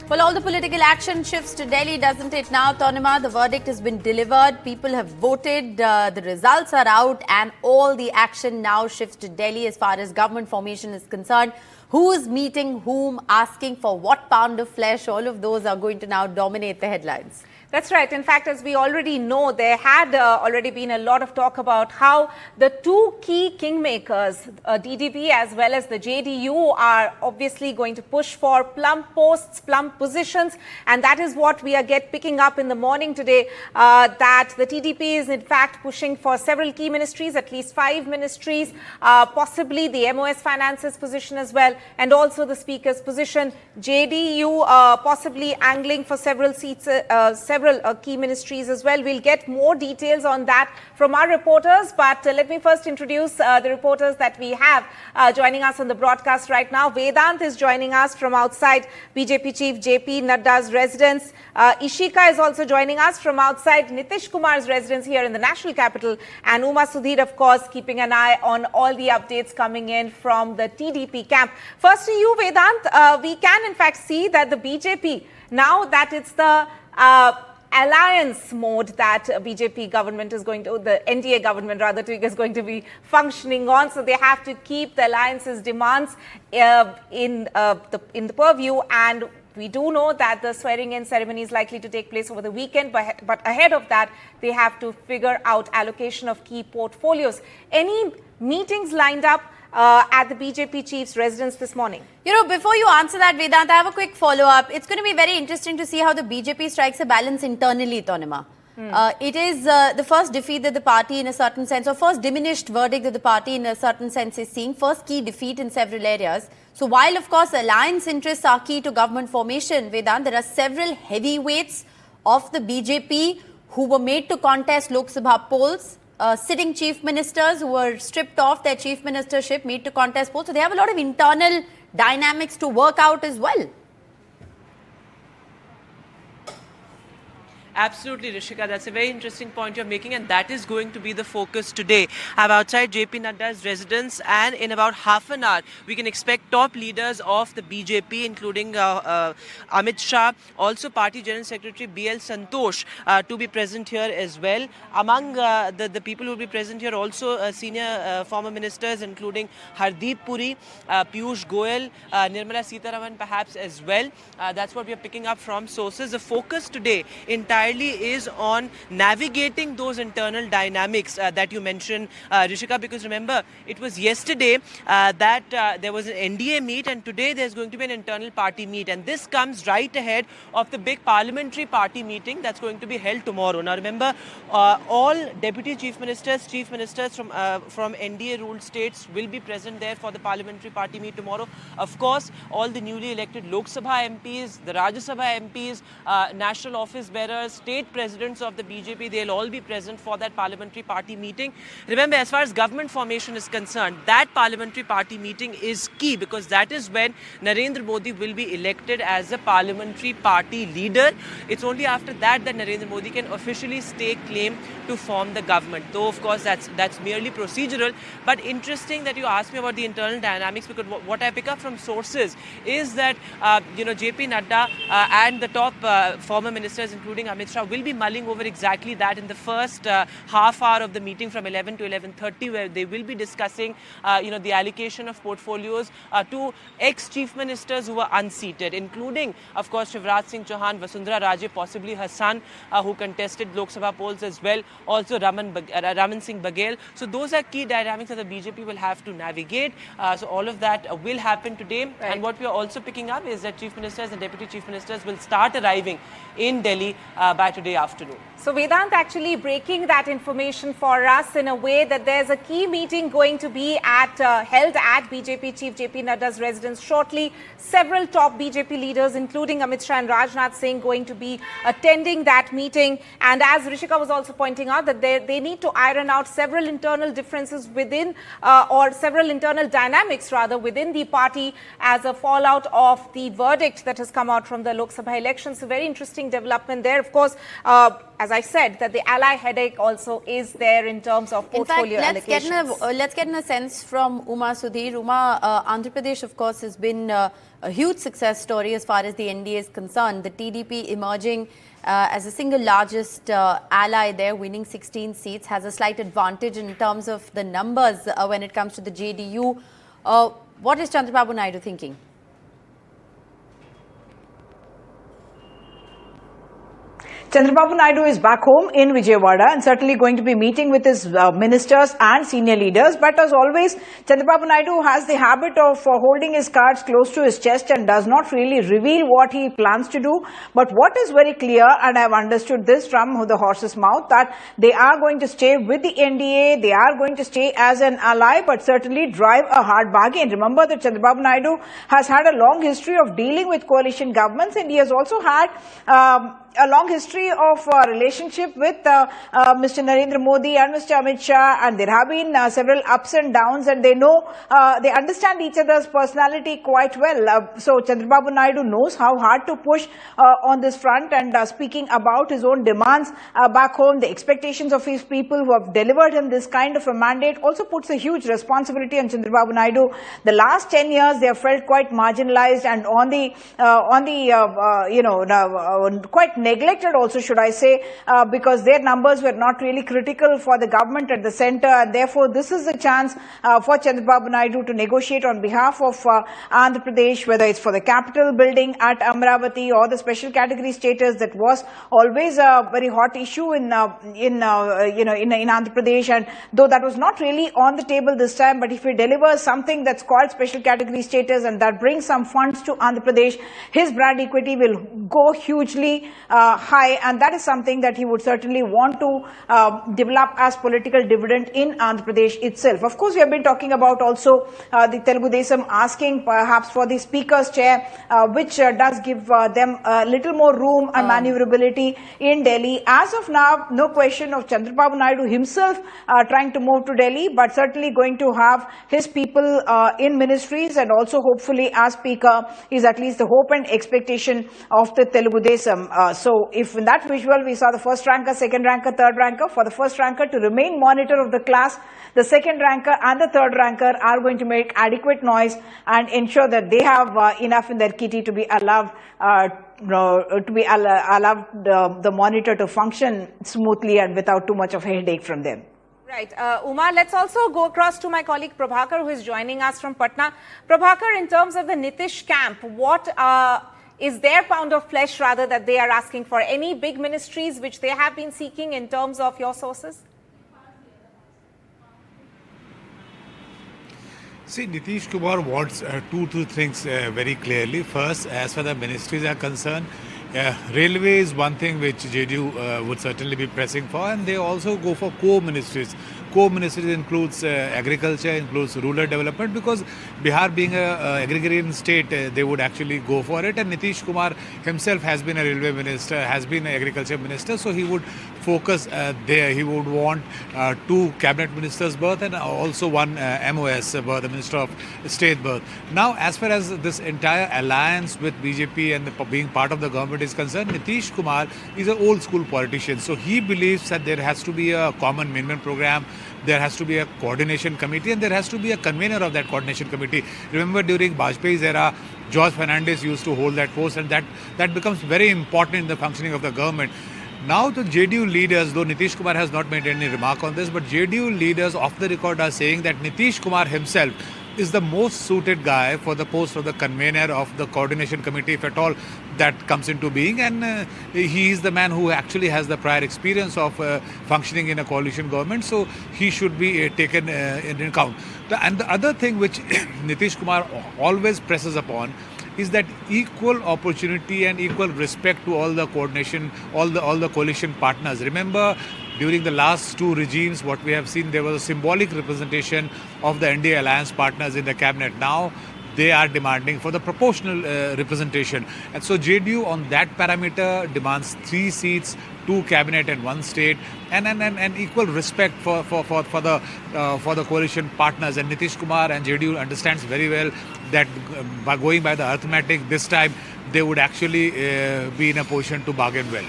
Well, all the political action shifts to Delhi, doesn't it now, Tanima? The verdict has been delivered. People have voted. The results are out, and all the action now shifts to Delhi as far as government formation is concerned. Who's meeting whom, asking for what pound of flesh? All of those are going to now dominate the headlines. That's right. In fact, as we already know, there had already been a lot of talk about how the two key kingmakers, DDP as well as the JDU, are obviously going to push for plum posts, plum positions. And that is what we are picking up in the morning today, that the TDP is in fact pushing for several key ministries, at least 5 ministries, possibly the MOS Finances position as well, and also the Speaker's position. JDU possibly angling for several seats, several key ministries as well. We'll get more details on that from our reporters, but let me first introduce the reporters that we have joining us on the broadcast right now. Vedant is joining us from outside BJP Chief JP Nadda's residence. Ishika is also joining us from outside Nitish Kumar's residence here in the national capital, and Uma Sudhir, of course, keeping an eye on all the updates coming in from the TDP camp. First to you, Vedant, we can in fact see that the BJP, now that it's the alliance mode that BJP government is going to, the NDA government rather, is going to be functioning on. So they have to keep the alliance's demands in the purview. And we do know that the swearing-in ceremony is likely to take place over the weekend, but ahead of that, they have to figure out allocation of key portfolios. Any meetings lined up at the BJP chief's residence this morning? You know, before you answer that, Vedant, I have a quick follow-up. It's going to be very interesting to see how the BJP strikes a balance internally, Tanima. It is the first defeat that the party in a certain sense, or first diminished verdict that the party in a certain sense is seeing, first key defeat in several areas. So while, of course, alliance interests are key to government formation, Vedant, there are several heavyweights of the BJP who were made to contest Lok Sabha polls. Sitting chief ministers who were stripped off their chief ministership, made to contest polls. So they have a lot of internal dynamics to work out as well. Absolutely, Rishika. That's a very interesting point you're making, and that is going to be the focus today. I'm outside JP Nadda's residence, and in about half an hour, we can expect top leaders of the BJP, including Amit Shah, also Party General Secretary BL Santosh, to be present here as well. Among the people who will be present here, also senior former ministers, including Hardeep Puri, Piyush Goyal, Nirmala Sitharaman perhaps as well. That's what we are picking up from sources. The focus today entirely is on navigating those internal dynamics that you mentioned, Rishika, because remember, it was yesterday that there was an NDA meet, and today there's going to be an internal party meet, and this comes right ahead of the big parliamentary party meeting that's going to be held tomorrow. Now remember, all deputy chief ministers from NDA ruled states will be present there for the parliamentary party meet tomorrow. Of course, all the newly elected Lok Sabha MPs, the Rajya Sabha MPs, national office bearers, state presidents of the BJP, they'll all be present for that parliamentary party meeting. Remember, as far as government formation is concerned, that parliamentary party meeting is key, because that is when Narendra Modi will be elected as a parliamentary party leader. It's only after that that Narendra Modi can officially stake claim to form the government. Though, of course, that's merely procedural. But interesting that you asked me about the internal dynamics, because what I pick up from sources is that, JP Nadda and the top former ministers, including Amit Shah, will be mulling over exactly that in the first half hour of the meeting from 11 to 11:30, where they will be discussing, the allocation of portfolios to ex-chief ministers who were unseated, including, of course, Shivraj Singh Chauhan, Vasundhara Raje, possibly her son, who contested Lok Sabha polls as well, also Raman Singh Baghel. So those are key dynamics that the BJP will have to navigate. So all of that will happen today. Right. And what we are also picking up is that chief ministers and deputy chief ministers will start arriving in Delhi by today afternoon. So Vedant actually breaking that information for us in a way that there's a key meeting going to be held at BJP Chief JP Nadda's residence shortly. Several top BJP leaders, including Amit Shah and Rajnath Singh, going to be attending that meeting. And as Rishika was also pointing out, that they need to iron out several internal differences within, or several internal dynamics rather, within the party as a fallout of the verdict that has come out from the Lok Sabha elections. So very interesting development there. Of course, course, as I said, that the ally headache also is there in terms of portfolio allocations. Let's get a sense from Uma Sudhir. Uma, Andhra Pradesh, of course, has been a huge success story as far as the NDA is concerned. The TDP emerging as the single largest ally there, winning 16 seats, has a slight advantage in terms of the numbers when it comes to the JDU. What is Chandrababu Naidu thinking? Chandrababu Naidu is back home in Vijayawada and certainly going to be meeting with his ministers and senior leaders. But as always, Chandrababu Naidu has the habit of holding his cards close to his chest and does not really reveal what he plans to do. But what is very clear, and I have understood this from the horse's mouth, that they are going to stay with the NDA, they are going to stay as an ally, but certainly drive a hard bargain. Remember that Chandrababu Naidu has had a long history of dealing with coalition governments, and he has also had a long history of relationship with Mr. Narendra Modi and Mr. Amit Shah, and there have been several ups and downs, and they know, they understand each other's personality quite well. So Chandrababu Naidu knows how hard to push on this front, and speaking about his own demands back home, the expectations of his people who have delivered him this kind of a mandate also puts a huge responsibility on Chandrababu Naidu. The last 10 years, they have felt quite marginalized and quite neglected also, should I say, because their numbers were not really critical for the government at the center, and therefore this is a chance for Chandrababu Naidu to negotiate on behalf of Andhra Pradesh, whether it's for the capital building at Amravati or the special category status that was always a very hot issue in Andhra Pradesh, and though that was not really on the table this time, but if he delivers something that's called special category status and that brings some funds to Andhra Pradesh, his brand equity will go hugely high, and that is something that he would certainly want to develop as political dividend in Andhra Pradesh itself. Of course, we have been talking about also the Telugu Desam asking perhaps for the Speaker's chair, which does give them a little more room and maneuverability in Delhi. As of now, no question of Chandrababu Naidu himself trying to move to Delhi, but certainly going to have his people in ministries, and also hopefully as Speaker is at least the hope and expectation of the Telugu Desam. So if in that visual we saw the first ranker, second ranker, third ranker, for the first ranker to remain monitor of the class, the second ranker and the third ranker are going to make adequate noise and ensure that they have enough in their kitty to be allowed the monitor to function smoothly and without too much of a headache from them. Right. Uma, let's also go across to my colleague Prabhakar, who is joining us from Patna. Prabhakar, in terms of the Nitish camp, what is their pound of flesh rather that they are asking for? Any big ministries which they have been seeking in terms of your sources? See, Nitish Kumar wants two things very clearly. First, as far as the ministries are concerned, railway is one thing which JDU would certainly be pressing for, and they also go for co-ministries. Co-ministries includes agriculture, includes rural development, because Bihar being an agrarian state, they would actually go for it. And Nitish Kumar himself has been a railway minister, has been an agriculture minister, so he would focus there. He would want two cabinet ministers' berth and also one MOS berth, the Minister of State berth. Now, as far as this entire alliance with BJP and being part of the government is concerned, Nitish Kumar is an old school politician. So he believes that there has to be a common minimum program, there has to be a coordination committee, and there has to be a convener of that coordination committee. Remember, during Vajpayee's era, George Fernandes used to hold that post, and that becomes very important in the functioning of the government. Now the JDU leaders, though Nitish Kumar has not made any remark on this, but JDU leaders off the record are saying that Nitish Kumar himself is the most suited guy for the post of the convener of the coordination committee, if at all that comes into being, and he is the man who actually has the prior experience of functioning in a coalition government, so he should be taken in account. And the other thing which Nitish Kumar always presses upon is that equal opportunity and equal respect to all the coordination, all the coalition partners. Remember, during the last two regimes, what we have seen, there was a symbolic representation of the NDA alliance partners in the cabinet. Now, they are demanding for the proportional representation. And so JDU on that parameter demands 3 seats, 2 cabinet and 1 state, and equal respect for the coalition partners. And Nitish Kumar and JDU understands very well that by going by the arithmetic this time, they would actually be in a position to bargain well.